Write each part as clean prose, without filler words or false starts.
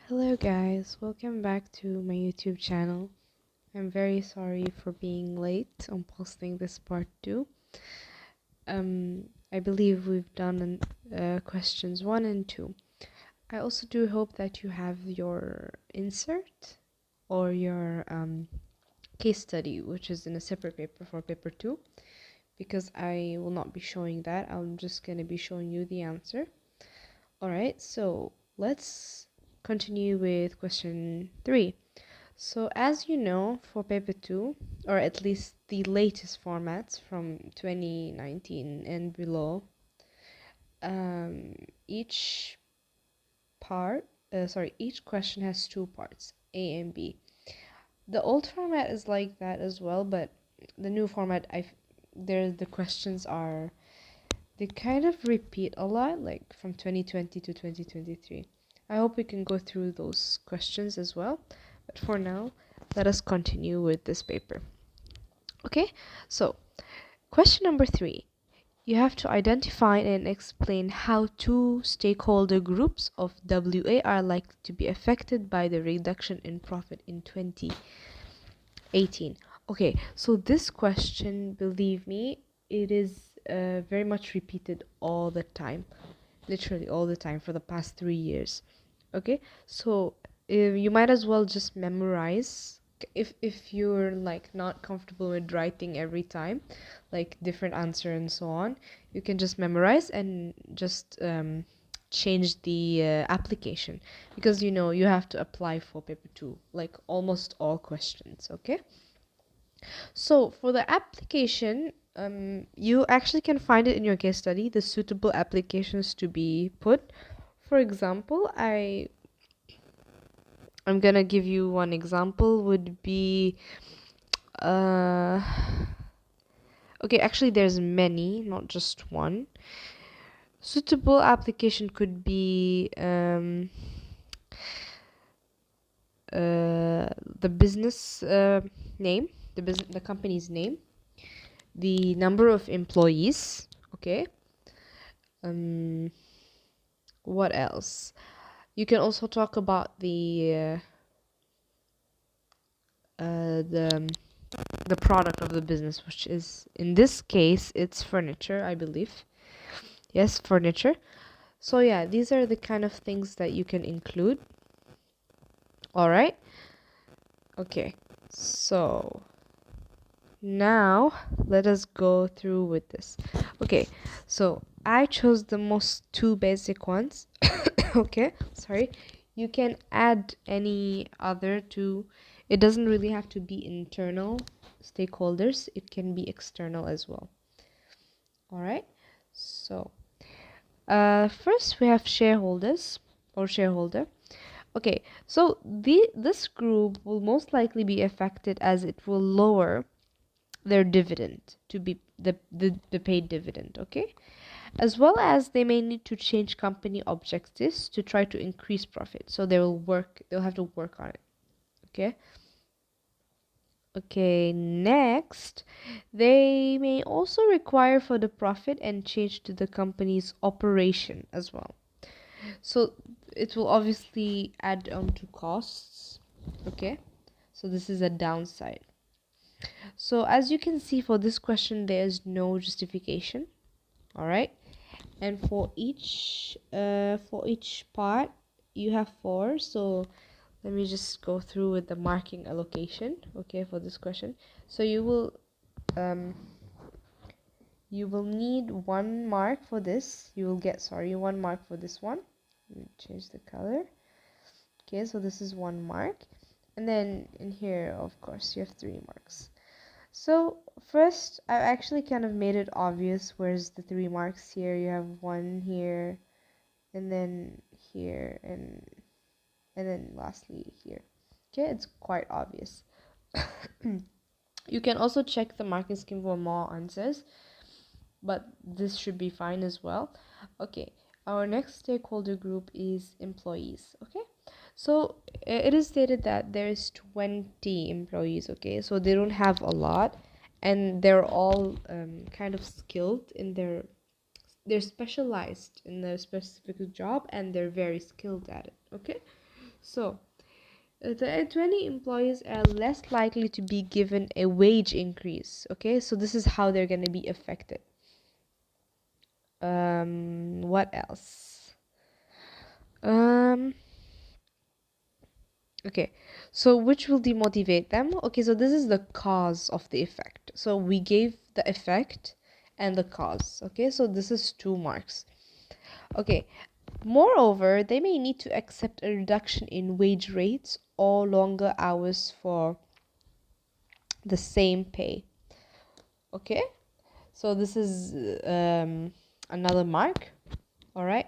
Hello guys, welcome back to my YouTube channel. I'm very sorry for being late on posting this part 2. I believe we've done questions 1 and 2. I also do hope that you have your insert or your case study, which is in a separate paper for paper 2, because I will not be showing that. I'm just going to be showing you the answer. Alright, so let's continue with question 3. So as you know, for paper 2, or at least the latest formats from 2019 and below, each each question has 2 parts, A and B. The old format is like that as well, but the new format, the questions are, they kind of repeat a lot, like from 2020 to 2023. I hope we can go through those questions as well, but for now, let us continue with this paper. Okay, so question number 3. You have to identify and explain how 2 stakeholder groups of WA are likely to be affected by the reduction in profit in 2018. Okay, so this question, believe me, it is very much repeated all the time, literally all the time for the past 3 years. Okay, so you might as well just memorize. If you're like not comfortable with writing every time, like different answer and so on, you can just memorize and just change the application, because you have to apply for paper 2 like almost all questions. Okay, so for the application, you actually can find it in your case study, the suitable applications to be put. For example, I'm gonna give you one example would be uh okay, actually there's many, not just one. Suitable application could be the business name, the company's name, the number of employees. Okay, what else? You can also talk about the product of the business, which is, in this case, it's furniture, I believe. Yes, furniture. So yeah, these are the kind of things that you can include. All right. Okay. So now let us go through with this. Okay. So I chose the most 2 basic ones. Okay. Sorry. You can add any other to. It doesn't really have to be internal stakeholders. It can be external as well. All right. So first we have shareholders or shareholder. Okay, so this group will most likely be affected as it will lower their dividend to be the paid dividend. Okay, as well as they may need to change company objectives to try to increase profit, so they'll have to work on it. Okay. Okay, next, they may also require for the profit and change to the company's operation as well. So it will obviously add on to costs. Okay, so this is a downside. So as you can see, for this question there is no justification. All right, and for each part you have 4. So let me just go through with the marking allocation. Okay, for this question, so you will need 1 mark for this. You will get 1 mark for this one. Let me change the color. Okay, so this is 1 mark, and then in here, of course, you have 3 marks. So first, I actually kind of made it obvious where's the 3 marks here. You have 1 here, and then here, and then lastly here. Okay, it's quite obvious. You can also check the marking scheme for more answers, but this should be fine as well. Okay, our next stakeholder group is employees. Okay, so it is stated that there is 20 employees. Okay, so they don't have a lot, and they're all kind of skilled in they're specialized in their specific job, and they're very skilled at it. Okay, So the 20 employees are less likely to be given a wage increase. Okay, so this is how they're going to be affected. What else? Okay, so which will demotivate them? Okay, so this is the cause of the effect. So we gave the effect and the cause. Okay, so this is 2 marks. Okay, moreover, they may need to accept a reduction in wage rates or longer hours for the same pay. Okay, so this is another mark. All right,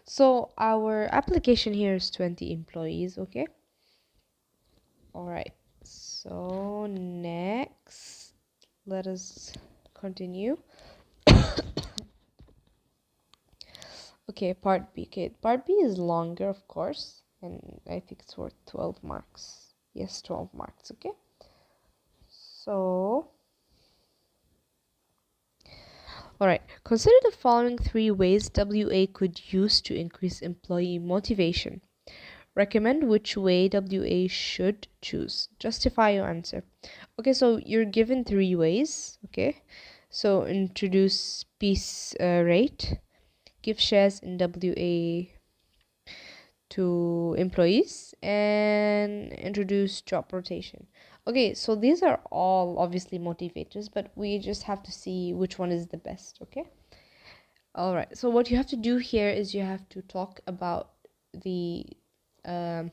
so our application here is 20 employees. Okay, all right, so next let us continue. Okay, part B. Okay, part B is longer, of course, and I think it's worth 12 marks. Yes, 12 marks. Okay, so all right, consider the following 3 ways WA could use to increase employee motivation. Recommend which way WA should choose. Justify your answer. Okay, so you're given 3 ways. Okay, so introduce piece rate, give shares in WA to employees, and introduce job rotation. Okay, so these are all obviously motivators, but we just have to see which one is the best. Okay, all right, so what you have to do here is you have to talk about the um,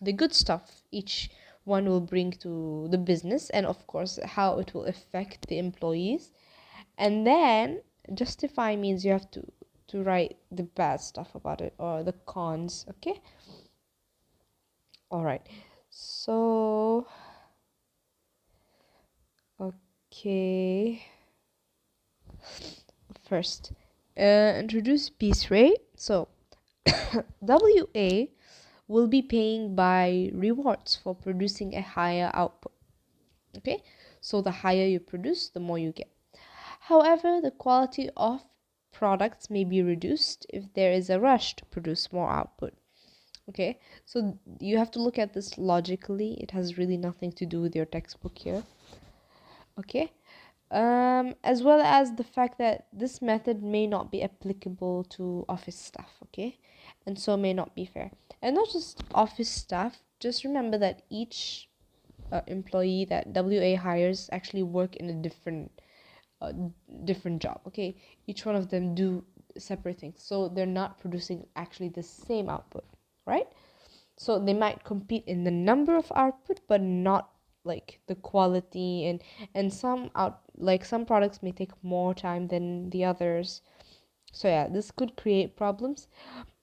the good stuff each one will bring to the business, and of course how it will affect the employees. And then justify means you have to write the bad stuff about it or the cons. Okay, all right, so okay, first introduce piece rate. So WA will be paying by rewards for producing a higher output. Okay, so the higher you produce, the more you get. However, the quality of products may be reduced if there is a rush to produce more output. Okay, so you have to look at this logically. It has really nothing to do with your textbook here. Okay, as well as the fact that this method may not be applicable to office staff. Okay, and so may not be fair. And not just office staff, just remember that each employee that WA hires actually work in a uh, different job. Okay, each one of them do separate things, so they're not producing actually the same output, right? So they might compete in the number of output, but not like the quality. And some products may take more time than the others. So yeah, this could create problems,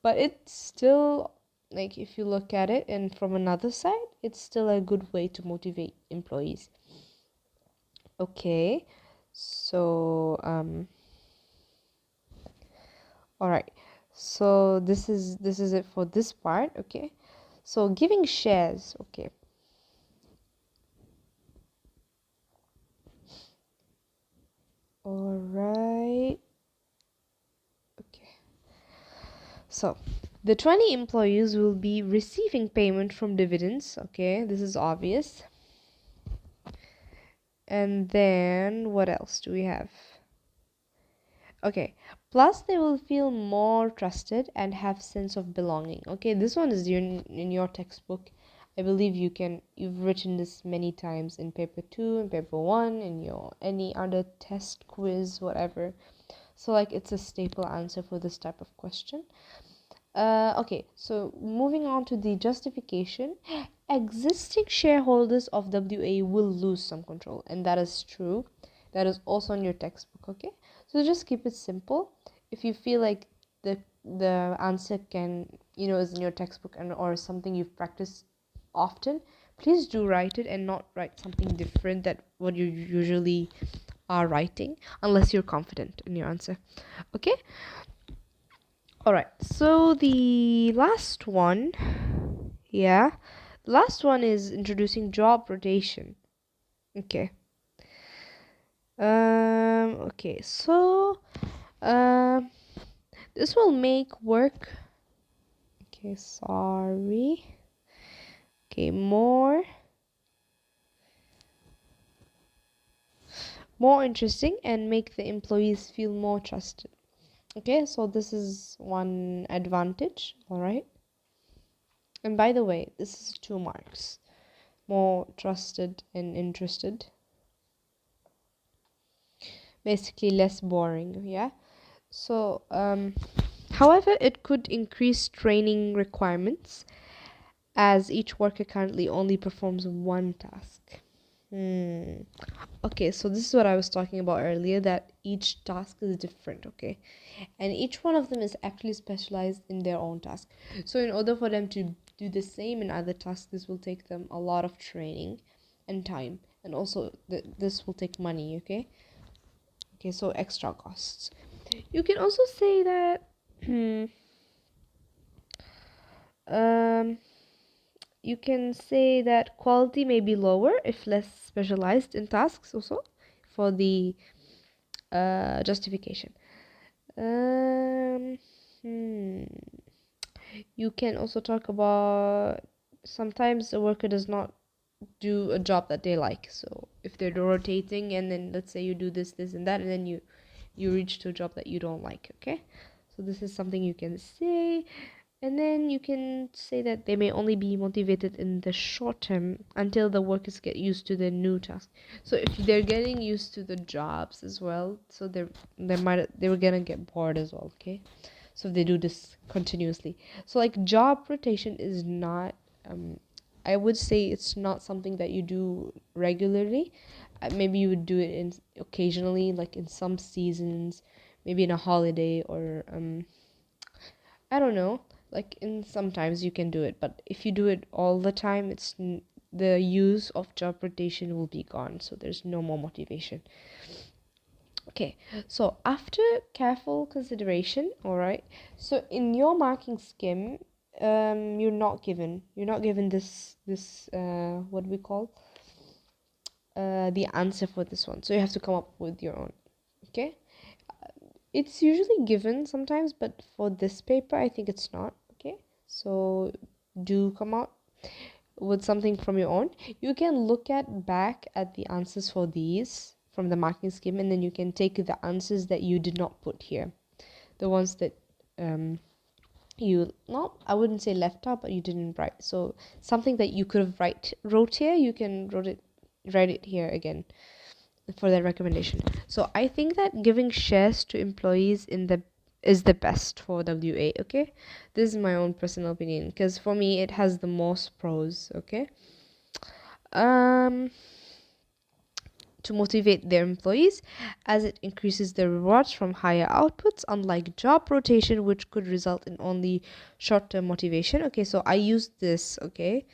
but it's still, like, if you look at it and from another side, it's still a good way to motivate employees. Okay, so all right, so this is it for this part. Okay, so giving shares. Okay, all right. Okay, so the 20 employees will be receiving payment from dividends. Okay, this is obvious. And then what else do we have? Okay, plus they will feel more trusted and have sense of belonging. Okay, this one is in your textbook. I believe you've written this many times in paper 2 and paper 1, in your any other test, quiz, whatever. So like it's a staple answer for this type of question. Okay, so moving on to the justification. Existing shareholders of WA will lose some control, and that is true. That is also in your textbook. Okay, so just keep it simple. If you feel like the answer is in your textbook and or something you've practiced often, please do write it and not write something different that what you usually are writing, unless you're confident in your answer. Okay, all right, so the last one, yeah, the last one is introducing job rotation. Okay. Okay, so um this will make work. Okay, sorry. Okay, more interesting and make the employees feel more trusted. Okay, so this is one advantage, all right? And by the way, this is 2 marks. More trusted and interested. Basically less boring, yeah? So, however, it could increase training requirements as each worker currently only performs one task. Okay, so this is what I was talking about earlier, that each task is different, okay? And each one of them is actually specialized in their own task. So in order for them to do the same in other tasks, this will take them a lot of training and time. And also, this will take money, okay? Okay, so extra costs. You can also say that um you can say that quality may be lower if less specialized in tasks also for the justification. Um, hmm. You can also talk about sometimes a worker does not do a job that they like. So if they're rotating and then let's say you do this, this and that, and then you reach to a job that you don't like, okay? So this is something you can say. And then you can say that they may only be motivated in the short term until the workers get used to the new task. So if they're getting used to the jobs as well, so they were gonna get bored as well, okay? So if they do this continuously. So like job rotation is not I would say it's not something that you do regularly. Maybe you would do it in occasionally, like in some seasons, maybe in a holiday or I don't know. Like in sometimes you can do it, but if you do it all the time, the use of job rotation will be gone. So there's no more motivation. Okay, so after careful consideration, all right. So in your marking scheme, you're not given this what we call the answer for this one. So you have to come up with your own. Okay, it's usually given sometimes, but for this paper, I think it's not. Okay, so do come out with something from your own. You can look at back at the answers for these from the marking scheme, and then you can take the answers that you did not put here, the ones that you not I wouldn't say left out, but you didn't write. So something that you could have wrote here, you can write it here again for that recommendation. So I think that giving shares to employees is the best for WA, okay? This is my own personal opinion because for me it has the most pros, okay? Um to motivate their employees as it increases their rewards from higher outputs, unlike job rotation which could result in only short-term motivation. Okay, so I used this, okay?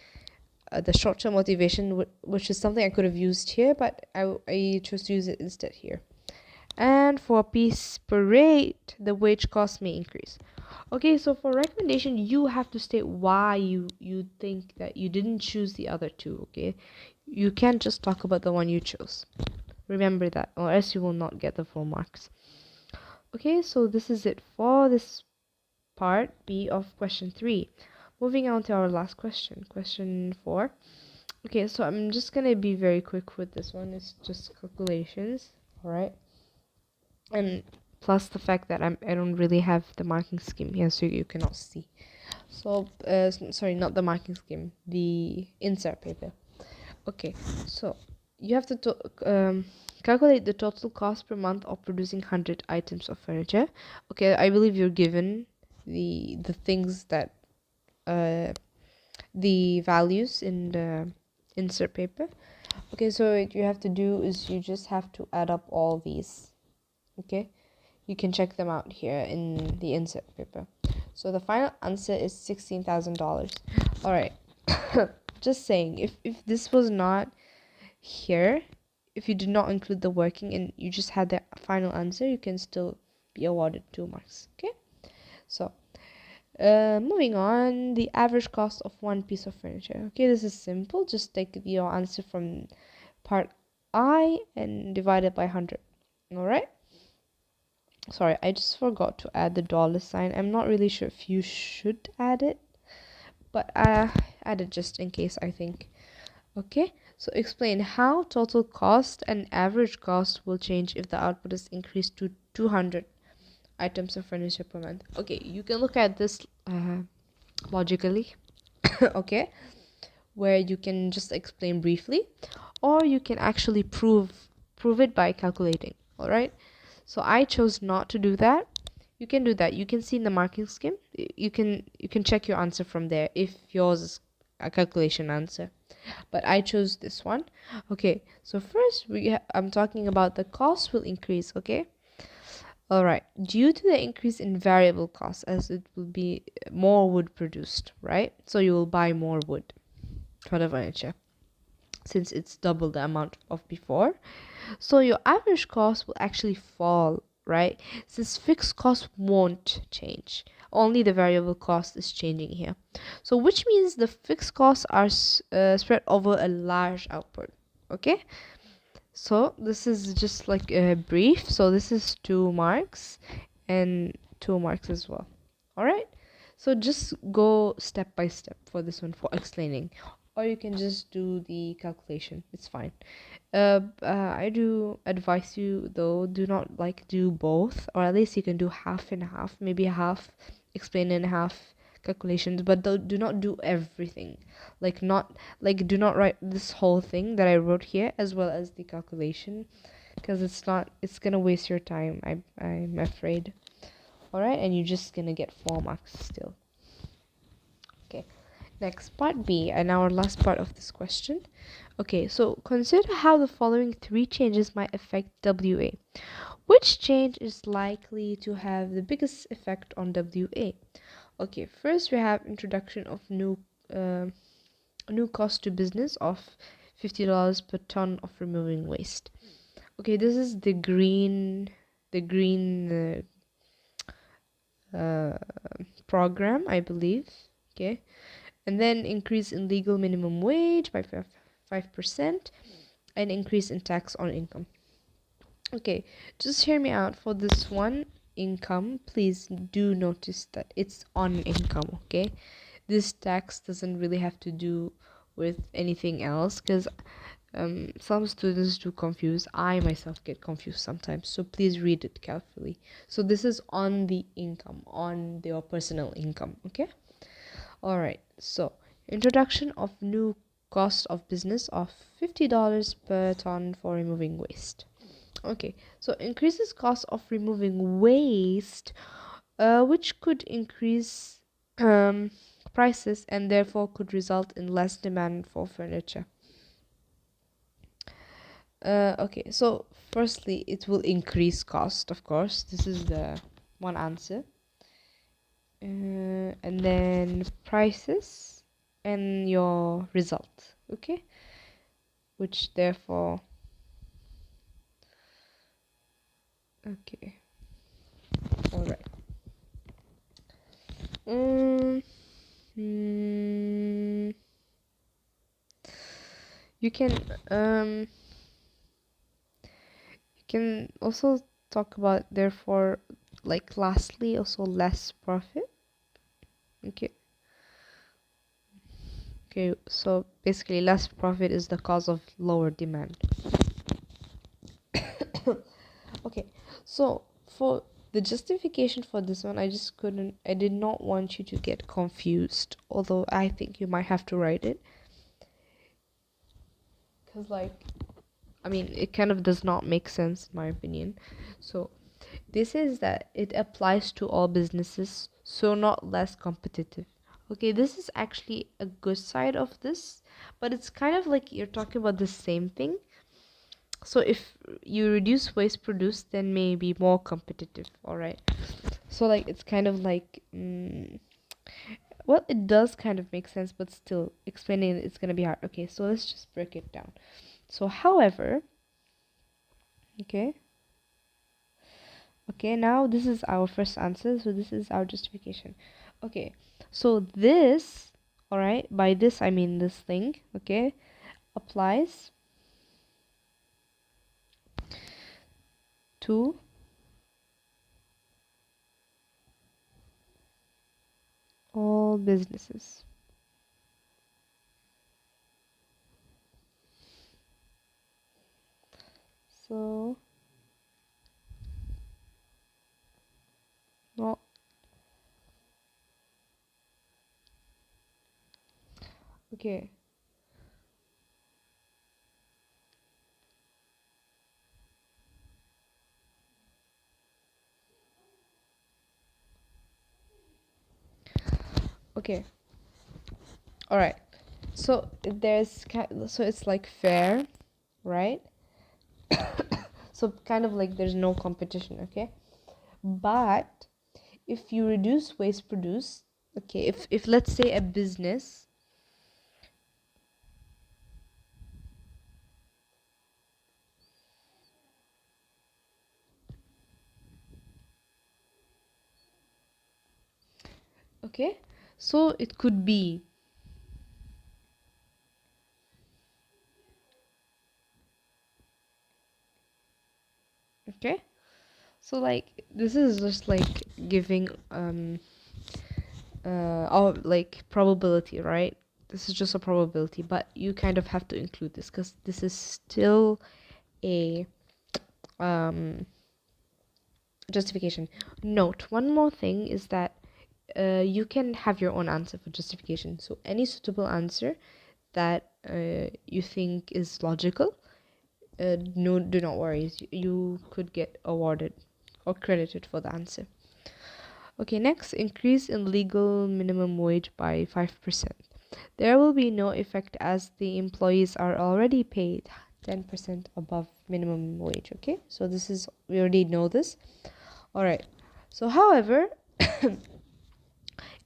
The short-term motivation, which is something I could have used here, but I chose to use it instead here. And for a piece per rate, the wage cost may increase. Okay, so for recommendation, you have to state why you think that you didn't choose the other two, okay? You can't just talk about the one you chose. Remember that, or else you will not get the full marks. Okay, so this is it for this part B of question 3. Moving on to our last question, question 4. Okay, so I'm just gonna be very quick with this one. It's just calculations, alright? And plus the fact that I don't really have the marking scheme here, so you cannot see. So, sorry, not the marking scheme, the insert paper. Okay, so you have to calculate the total cost per month of producing 100 items of furniture. Okay, I believe you're given the things that the values in the insert paper. Okay, so what you have to do is you just have to add up all these. Okay, you can check them out here in the insert paper. So the final answer is $16,000. All right. Just saying, if this was not here, if you did not include the working and you just had the final answer, you can still be awarded 2 marks. Okay, so moving on, the average cost of one piece of furniture. Okay, this is simple. Just take your answer from part I and divide it by 100. All right. Sorry, I just forgot to add the dollar sign. I'm not really sure if you should add it, but added just in case, I think. Okay, so explain how total cost and average cost will change if the output is increased to 200 items of furniture per month. Okay, you can look at this logically, okay, where you can just explain briefly, or you can actually prove it by calculating. All right, so I chose not to do that. You can do that. You can see in the marking scheme. You can check your answer from there if yours is a calculation answer, but I chose this one. Okay, so first I'm talking about the cost will increase. Okay, all right, due to the increase in variable costs, as it will be more wood produced, right? So you will buy more wood for the furniture since it's double the amount of before. So your average cost will actually fall, right? Since fixed cost won't change. Only the variable cost is changing here. So which means the fixed costs are spread over a large output. Okay? So this is just like a brief. So this is 2 marks and 2 marks as well. All right? So just go step by step for this one for explaining, or you can just do the calculation. It's fine. I do advise you though, do not like do both, or at least you can do half and half, maybe half explain and half calculations, but do not do everything. Like not like do not write this whole thing that I wrote here as well as the calculation, because it's gonna waste your time. I'm afraid. All right, and you're just gonna get 4 marks still. Okay, next part B, and our last part of this question. Okay, so consider how the following 3 changes might affect WA. Which change is likely to have the biggest effect on WA? Okay, first we have introduction of new cost to business of $50 per ton of removing waste. Okay, this is the green program, I believe. Okay, and then increase in legal minimum wage by 5%, and increase in tax on income. Okay, just hear me out for this one. Income, please do notice that it's on income. Okay, this tax doesn't really have to do with anything else, because some students do confuse. I myself get confused sometimes, so please read it carefully. So this is on the income, on your personal income. Okay, all right. So introduction of new cost of business of $50 per ton for removing waste. Okay, so increases cost of removing waste, which could increase prices and therefore could result in less demand for furniture. Okay, so firstly, it will increase cost, of course. This is the one answer. And then prices and your result, okay? Which therefore, okay, all right. Um, hmm, you can um you can also talk about therefore, like lastly, also less profit. Okay. Okay, so basically less profit is the cause of lower demand. Okay, so for the justification for this one, I did not want you to get confused, although I think you might have to write it. Because, like, I mean, it kind of does not make sense, in my opinion. So, this is that it applies to all businesses, so not less competitive. Okay, this is actually a good side of this, but it's kind of like you're talking about the same thing. So if you reduce waste produced, then maybe more competitive. All right. So like it's kind of like, well, it does kind of make sense, but still explaining it's gonna be hard. Okay, so let's just break it down. So, however, okay, okay, now this is our first answer. So this is our justification. Okay, so this, all right, by this I mean this thing. Okay, applies to all businesses. So, well, okay. Okay. All right. So so it's like fair, right? So kind of like there's no competition, okay? But if you reduce waste produced, okay, if let's say a business, okay, so it could be, okay, so like this is just like giving our like probability, right? This is just a probability, but you kind of have to include this because this is still a um justification. Note one more thing is that you can have your own answer for justification. So any suitable answer that you think is logical, no, do not worry. You could get awarded or credited for the answer. Okay, next, increase in legal minimum wage by 5%. There will be no effect as the employees are already paid 10% above minimum wage. Okay, so this is, we already know this. All right. So, however,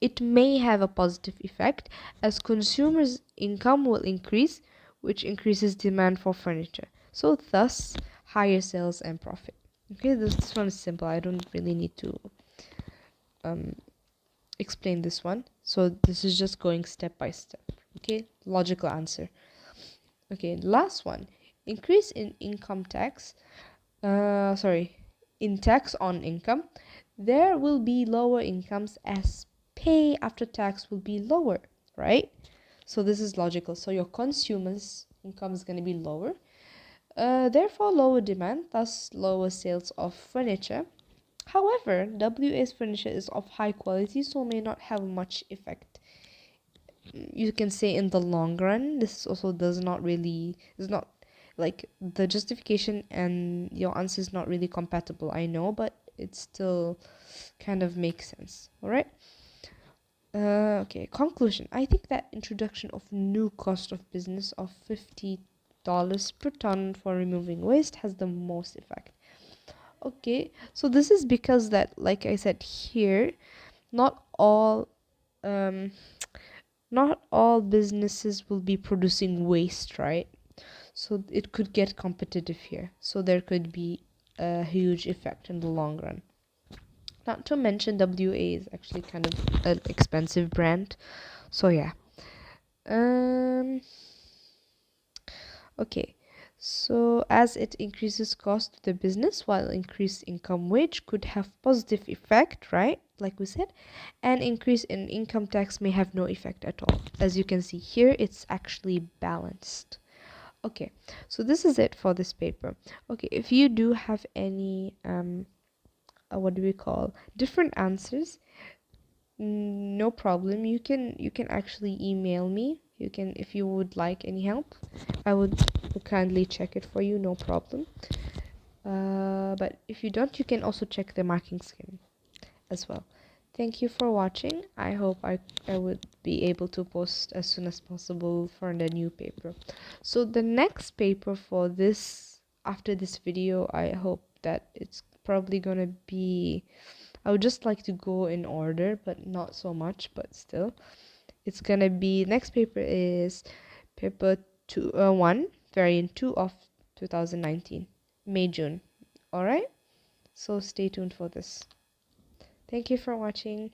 it may have a positive effect as consumers' income will increase, which increases demand for furniture. So, thus, higher sales and profit. Okay, this one is simple. I don't really need to um, explain this one. So, this is just going step by step. Okay, logical answer. Okay, last one, increase in income tax. Sorry, in tax on income, there will be lower incomes as pay after tax will be lower, right? So this is logical. So your consumers' income is going to be lower. Therefore, lower demand, thus lower sales of furniture. However, WA's furniture is of high quality, so may not have much effect. You can say in the long run, this also does not really, is not like the justification and your answer is not really compatible, I know, but it still kind of makes sense. All right. Okay, conclusion. I think that introduction of new cost of business of $50 per ton for removing waste has the most effect. Okay, so this is because that, like I said here, not all um not all businesses will be producing waste, right? So it could get competitive here. So there could be a huge effect in the long run. Not to mention WA is actually kind of an expensive brand. So yeah. Um okay. So as it increases cost to the business while increased income wage could have positive effect, right? Like we said, and increase in income tax may have no effect at all. As you can see here, it's actually balanced. Okay, so this is it for this paper. Okay, if you do have any what do we call different answers, no problem. You can actually email me. You can, if you would like any help, I would kindly check it for you, no problem. But if you don't, you can also check the marking scheme as well. Thank you for watching. I hope I would be able to post as soon as possible for the new paper. So the next paper for this, after this video, I hope that it's probably gonna be, I would just like to go in order, but not so much, but still. It's gonna be, next paper is paper 1, variant 2 of 2019, May, June. Alright? So stay tuned for this. Thank you for watching.